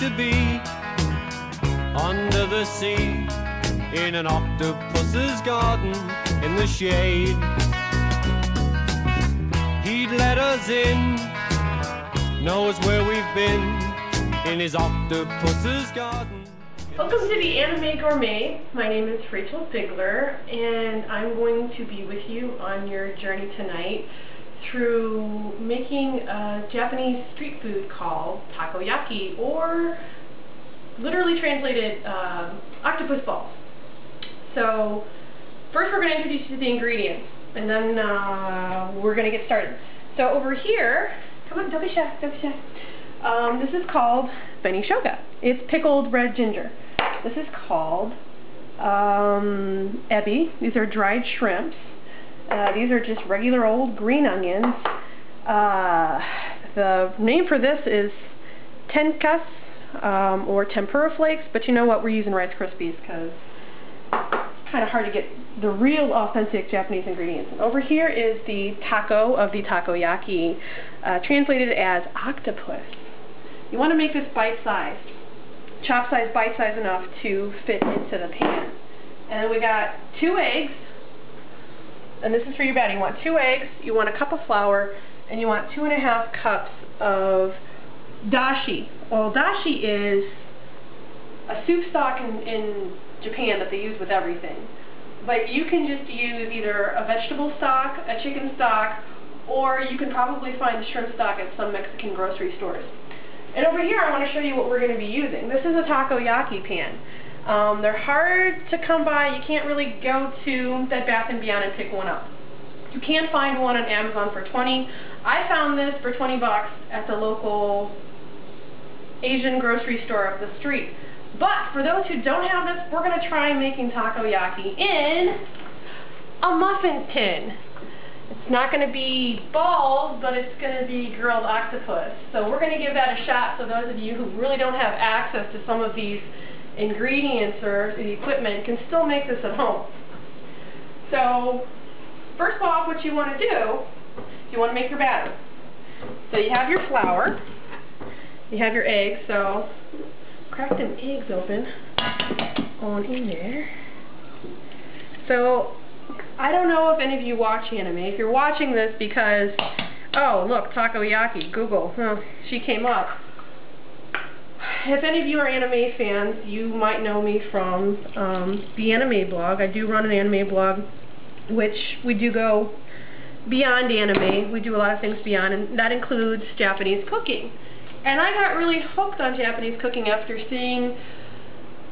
to be under the sea, in an octopus's garden in the shade. He'd let us in, knows where we've been, in his octopus's garden. Welcome to the Anime Gourmet. My name is Rachel Ziegler, and I'm going to be with you on your journey tonight through making a Japanese street food called Takoyaki, or literally translated octopus balls. So first we're going to introduce you to the ingredients, and then we're going to get started. So over here, come on, don't be shy, don't be shy. This is called beni shoga. It's pickled red ginger. This is called ebi. These are dried shrimps. These are just regular old green onions. The name for this is tenkas, or tempura flakes, but you know what, we're using Rice Krispies because it's kind of hard to get the real authentic Japanese ingredients. And over here is the taco of the takoyaki, translated as octopus. You want to make this bite-sized, chop-sized, bite-sized enough to fit into the pan. And then we got 2 eggs, and this is for your batter. You want 2 eggs, you want a cup of flour, and you want 2½ cups of dashi. Well, dashi is a soup stock in Japan that they use with everything. But you can just use either a vegetable stock, a chicken stock, or you can probably find shrimp stock at some Mexican grocery stores. And over here I want to show you what we're going to be using. This is a takoyaki pan. They're hard to come by. You can't really go to Bed Bath & Beyond and pick one up. You can find one on Amazon for 20. I found this for 20 bucks at the local Asian grocery store up the street. But for those who don't have this, we're going to try making takoyaki in a muffin tin. It's not going to be balls, but it's going to be grilled octopus. So we're going to give that a shot, so those of you who really don't have access to some of these ingredients or the equipment can still make this at home. So first off, what you want to do, you want to make your batter. So you have your flour, you have your eggs, so crack them eggs open on in there. So I don't know if any of you watch anime. If you're watching this because, oh look, takoyaki, Google, she came up. If any of you are anime fans, you might know me from the anime blog. I do run an anime blog, which we do go beyond anime. We do a lot of things beyond, and that includes Japanese cooking. And I got really hooked on Japanese cooking after seeing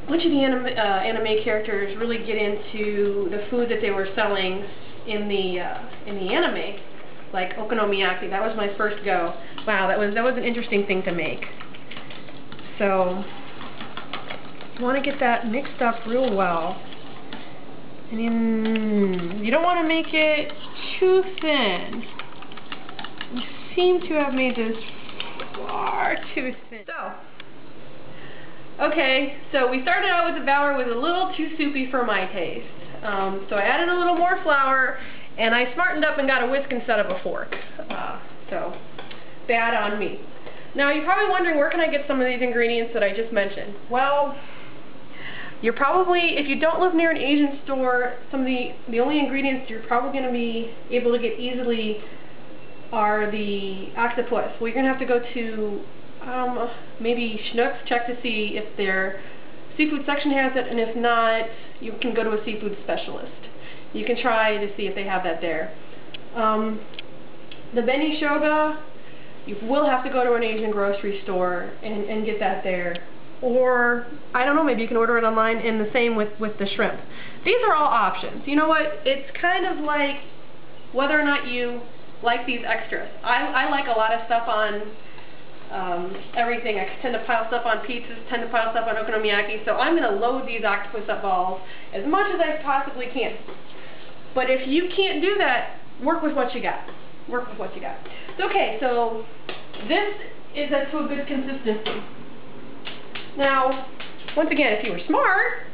a bunch of the anime characters really get into the food that they were selling in the anime, like okonomiyaki. That was my first go. Wow, that was an interesting thing to make. So you want to get that mixed up real well. And then you don't want to make it too thin. You seem to have made this far too thin. Okay, so we started out with the batter was a little too soupy for my taste. So I added a little more flour, and I smartened up and got a whisk instead of a fork. So bad on me. Now you're probably wondering, where can I get some of these ingredients that I just mentioned? Well, you're probably, if you don't live near an Asian store, some of the only ingredients you're probably going to be able to get easily are the octopus. Well, you're going to have to go to maybe Schnucks, check to see if their seafood section has it, and if not, you can go to a seafood specialist. You can try to see if they have that there. The beni shoga, you will have to go to an Asian grocery store and get that there. Or, I don't know, maybe you can order it online, and the same with the shrimp. These are all options. You know what? It's kind of like whether or not you like these extras. I like a lot of stuff on everything. I tend to pile stuff on pizzas, tend to pile stuff on okonomiyaki, so I'm going to load these octopus balls as much as I possibly can. But if you can't do that, work with what you got. Work with what you got. Okay, so this is to a good consistency. Now, once again, if you were smart,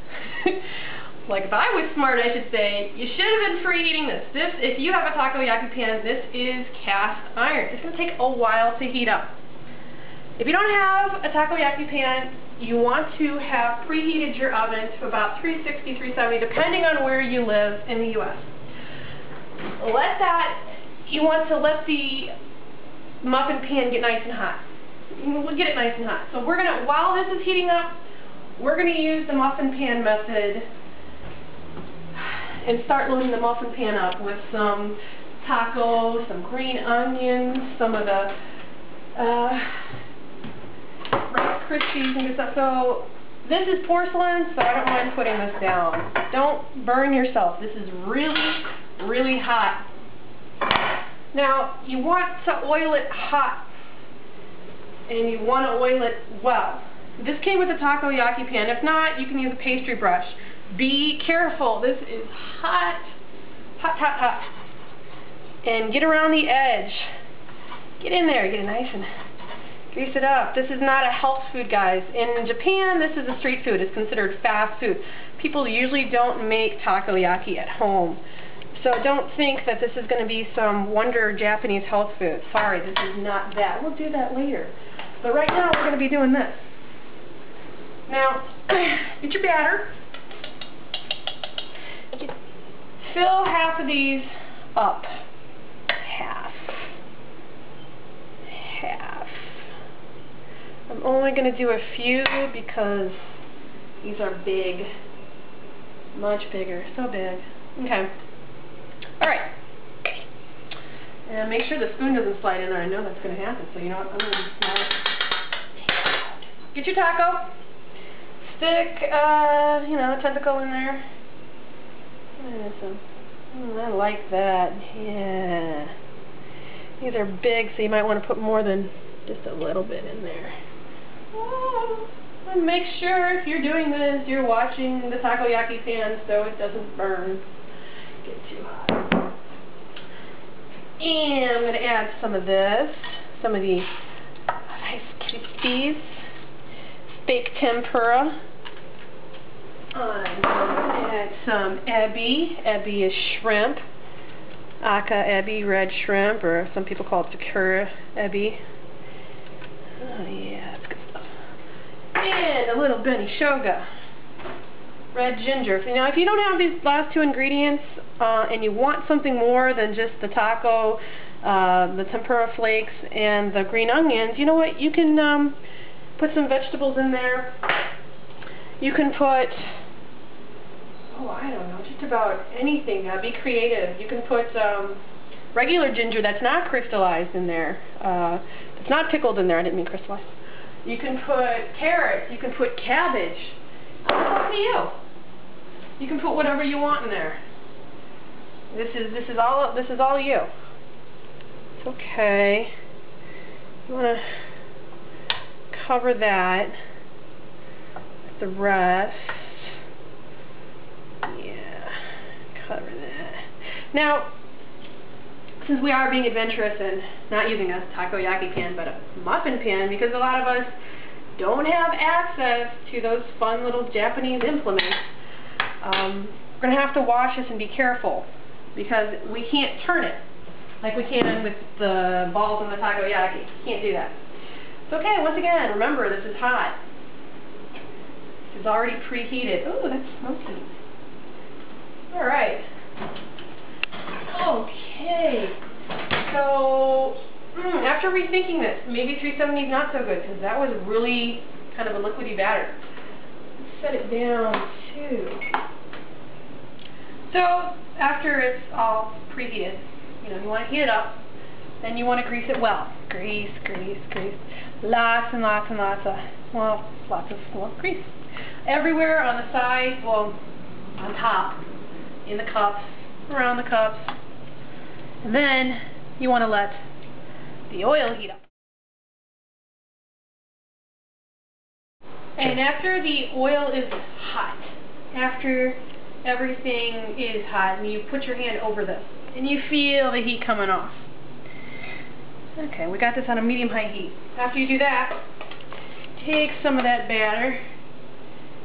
like if I was smart, I should say, you should have been preheating this. If you have a takoyaki pan, this is cast iron. It's going to take a while to heat up. If you don't have a takoyaki pan, you want to have preheated your oven to about 360, 370, depending on where you live in the U.S. You want to let the muffin pan get nice and hot. We'll get it nice and hot. So while this is heating up, we're going to use the muffin pan method and start loading the muffin pan up with some tacos, some green onions, some of the Rice Krispies and good stuff. So this is porcelain, so I don't mind putting this down. Don't burn yourself. This is really, really hot. Now, you want to oil it hot, and you want to oil it well. This came with a takoyaki pan. If not, you can use a pastry brush. Be careful. This is hot, hot, hot, hot. And get around the edge. Get in there. Get it nice and grease it up. This is not a health food, guys. In Japan, this is a street food. It's considered fast food. People usually don't make takoyaki at home. So don't think that this is going to be some wonder Japanese health food. Sorry, this is not that. We'll do that later. But right now, we're going to be doing this. Now, get your batter. Fill half of these up. Half. I'm only going to do a few because these are big. Much bigger. So big. Okay. Alright. And make sure the spoon doesn't slide in there. I know that's going to happen. So you know what? I'm going to slide. Get your taco. Stick, a tentacle in there. I like that. Yeah. These are big, so you might want to put more than just a little bit in there. Oh, and make sure if you're doing this, you're watching the takoyaki pan so it doesn't burn. Get too hot. And I'm going to add some of this, some of the Rice Krispies, fake tempura. I'm going to add some ebi. Ebi is shrimp. Aka ebi, red shrimp, or some people call it sakura ebi. Oh yeah, that's good stuff. And a little beni shoga. Red ginger. Now, if you don't have these last two ingredients and you want something more than just the taco, the tempura flakes, and the green onions, you know what? You can put some vegetables in there. You can put, I don't know, just about anything. Be creative. You can put regular ginger that's not crystallized in there. It's not pickled in there. I didn't mean crystallized. You can put carrots. You can put cabbage. It's up to you. You can put whatever you want in there. This is all you. It's okay. You want to cover that with the rest. Yeah, cover that. Now, since we are being adventurous and not using a takoyaki pan but a muffin pan, because a lot of us don't have access to those fun little Japanese implements, we're going to have to wash this and be careful because we can't turn it like we can with the balls in the takoyaki. Can't do that. It's okay. Once again, remember, this is hot. This is already preheated. Ooh, that's smoky. Alright. Okay. So, after rethinking this, maybe 370 is not so good because that was really kind of a liquidy batter. Let's set it down too. So, after it's all preheated, you want to heat it up, then you want to grease it well. Grease, grease, grease. Lots and lots and lots of grease. Everywhere on the sides, on top, in the cups, around the cups. And then you want to let the oil heat up. And after the oil is hot, after everything is hot, and you put your hand over this, and you feel the heat coming off. Okay, we got this on a medium-high heat. After you do that, take some of that batter